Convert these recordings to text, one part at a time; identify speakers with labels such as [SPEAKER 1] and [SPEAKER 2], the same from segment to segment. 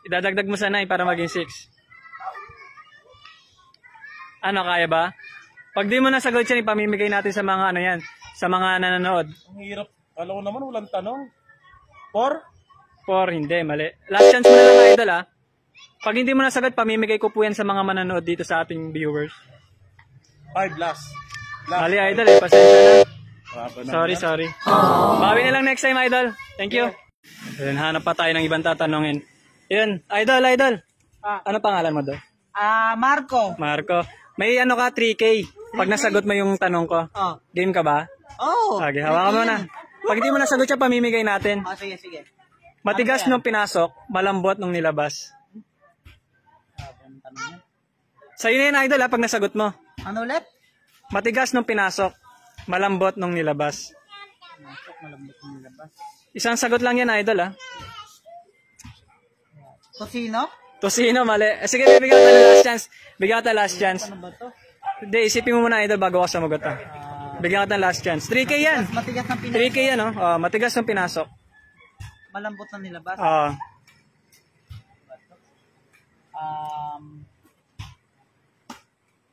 [SPEAKER 1] Idadagdag mo sa 9 para maging 6. Ano, kaya ba? Pag di mo nasagot yan, ipamimigay natin sa mga ano yan, sa mga nanonood.
[SPEAKER 2] Ang hirap. Alam ko naman, walang tanong. 4?
[SPEAKER 1] 4, hindi, mali. Last chance mo na lang, idol, ah. Pag hindi mo nasagot, pamimigay ko po yan sa mga manonood dito sa ating viewers.
[SPEAKER 2] 5 last.
[SPEAKER 1] Mali, idol, eh. Pasensya na.
[SPEAKER 2] Sorry.
[SPEAKER 1] Sorry. Bawi na lang next time, idol. Thank you. Ayun, hanap pa tayo ng ibang tatanungin. Ayun, idol. Ano pangalan mo doon?
[SPEAKER 3] Marco.
[SPEAKER 1] Marco. May ano ka, 3K. Pag nasagot mo yung tanong ko.
[SPEAKER 3] Oh.
[SPEAKER 1] Game ka ba?
[SPEAKER 3] Oh.
[SPEAKER 1] Okay, hawakan mo na. Pag hindi mo nasagot siya, pamimigay natin.
[SPEAKER 3] Oh, sige.
[SPEAKER 1] Matigas nung pinasok, malambot nung nilabas. Sa'yo na yun, idol, ha, pag nasagot mo.
[SPEAKER 3] Ano ulit?
[SPEAKER 1] Matigas nung pinasok, malambot nung nilabas.
[SPEAKER 3] Malambot ng nilabas.
[SPEAKER 1] Isang sagot lang yan, idol, ha.
[SPEAKER 3] Tosino?
[SPEAKER 1] Tosino, mali. Sige, bibigyan ka ng last chance. Bigyan ka ng last chance.
[SPEAKER 3] Ano ba to?
[SPEAKER 1] Hindi, isipin mo muna, idol, bago ka sumagot, ha. Bigyan ka ng last chance. 3K yan.
[SPEAKER 3] Matigas ng pinasok.
[SPEAKER 1] 3K yan, oh. Oh, matigas nung pinasok.
[SPEAKER 3] Malambot ng nilabas.
[SPEAKER 1] Oo.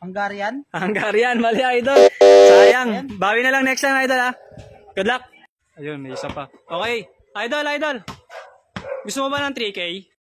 [SPEAKER 3] Hungarian?
[SPEAKER 1] Hungarian, mali, idol. Sayang. Bawi na lang next time, idol, ha. Good luck. Ayun, may isa pa. Okay. Idol. Gusto mo ba ng 3K?